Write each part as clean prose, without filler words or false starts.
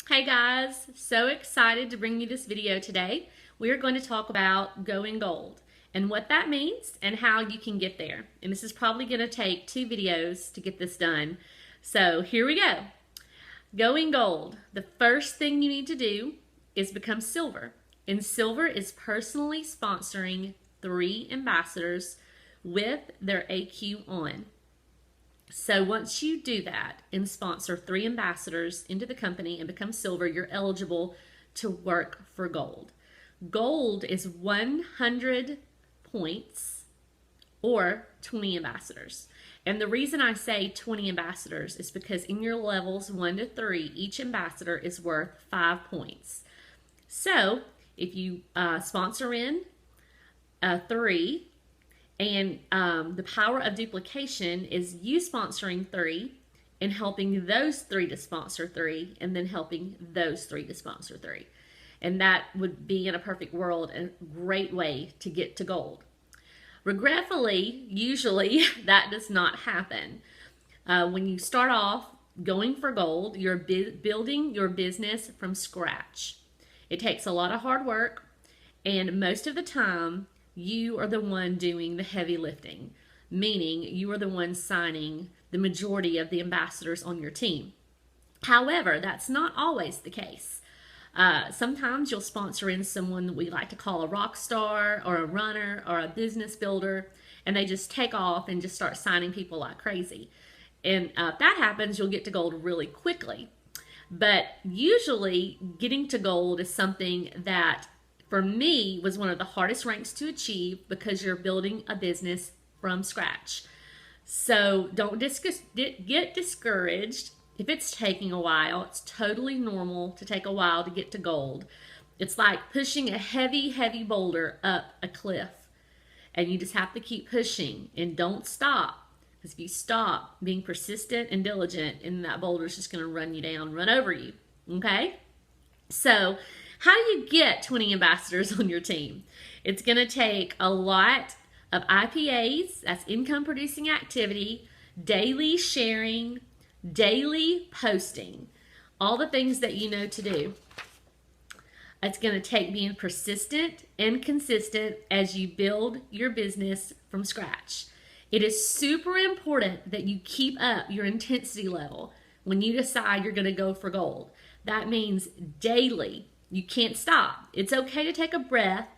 Hey guys, so excited to bring you this video today. We are going to talk about going gold and what that means and how you can get there. And this is probably going to take 2 videos to get this done. So here we go. Going gold. The first thing you need to do is become silver. And silver is personally sponsoring 3 ambassadors with their AQ on. So once you do that and sponsor 3 ambassadors into the company and become silver, you're eligible to work for gold. Gold is 100 points or 20 ambassadors. And the reason I say 20 ambassadors is because in your levels 1 to 3, each ambassador is worth 5 points. So if you sponsor in 3, and the power of duplication is you sponsoring 3 and helping those 3 to sponsor 3 and then helping those 3 to sponsor 3. And that would be, in a perfect world, a great way to get to gold. Regretfully, usually that does not happen. When you start off going for gold, you're building your business from scratch. It takes a lot of hard work, and most of the time, you are the one doing the heavy lifting, meaning you are the one signing the majority of the ambassadors on your team. However, that's not always the case. Sometimes you'll sponsor in someone that we like to call a rock star or a runner or a business builder, and they just take off and just start signing people like crazy. And if that happens, you'll get to gold really quickly. But usually getting to gold is something that for me was one of the hardest ranks to achieve because you're building a business from scratch. So don't get discouraged if it's taking a while. It's totally normal to take a while to get to gold. It's like pushing a heavy boulder up a cliff, and you just have to keep pushing and don't stop, because if you stop being persistent and diligent, and that boulder is just going to run you down, run over you. Okay? So how do you get 20 ambassadors on your team? It's going to take a lot of IPAs, that's income producing activity, daily sharing, daily posting, all the things that you know to do. It's going to take being persistent and consistent as you build your business from scratch. It is super important that you keep up your intensity level when you decide you're going to go for gold. That means daily. You can't stop. It's okay to take a breath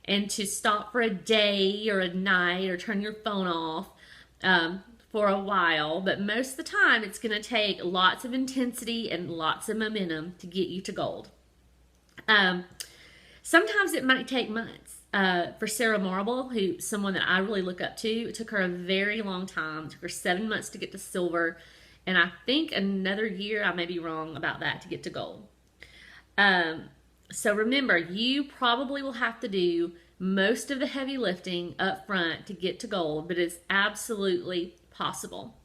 and to stop for a day or a night or turn your phone off for a while. But most of the time, it's going to take lots of intensity and lots of momentum to get you to gold. Sometimes it might take months. For Sarah Marble, someone that I really look up to, it took her a very long time. It took her 7 months to get to silver. And I think another year, I may be wrong about that, to get to gold. So remember, you probably will have to do most of the heavy lifting up front to get to gold, but it's absolutely possible.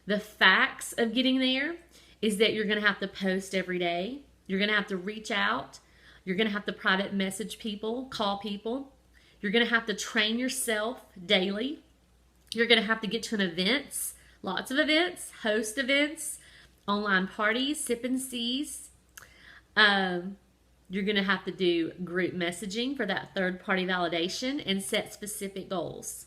The facts of getting there is that you're going to have to post every day. You're going to have to reach out. You're going to have to private message people, call people. You're going to have to train yourself daily. You're going to have to get to events, lots of events, host events, online parties, sip and sees. You're going to have to do group messaging for that third-party validation and set specific goals.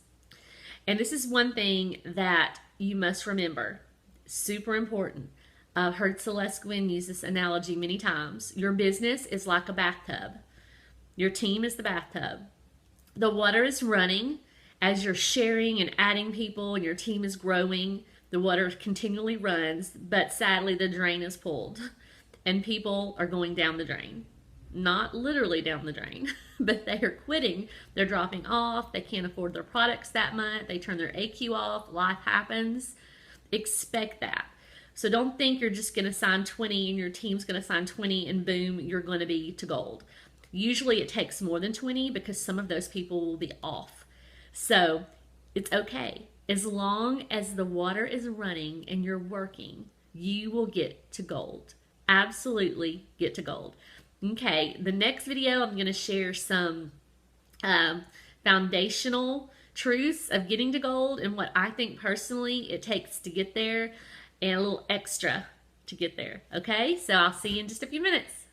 And this is one thing that you must remember. Super important. I've heard Celeste Gwynn use this analogy many times. Your business is like a bathtub. Your team is the bathtub. The water is running as you're sharing and adding people and your team is growing. The water continually runs, but sadly the drain is pulled and people are going down the drain. Not literally down the drain, but they are quitting. They're dropping off. They can't afford their products that month. They turn their AQ off. Life happens. Expect that. So don't think you're just going to sign 20 and your team's going to sign 20 and boom, you're going to be to gold. Usually it takes more than 20 because some of those people will be off. So it's okay. As long as the water is running and you're working, you will get to gold. Absolutely get to gold. Okay, the next video I'm going to share some foundational truths of getting to gold and what I think personally it takes to get there, and a little extra to get there. Okay, so I'll see you in just a few minutes.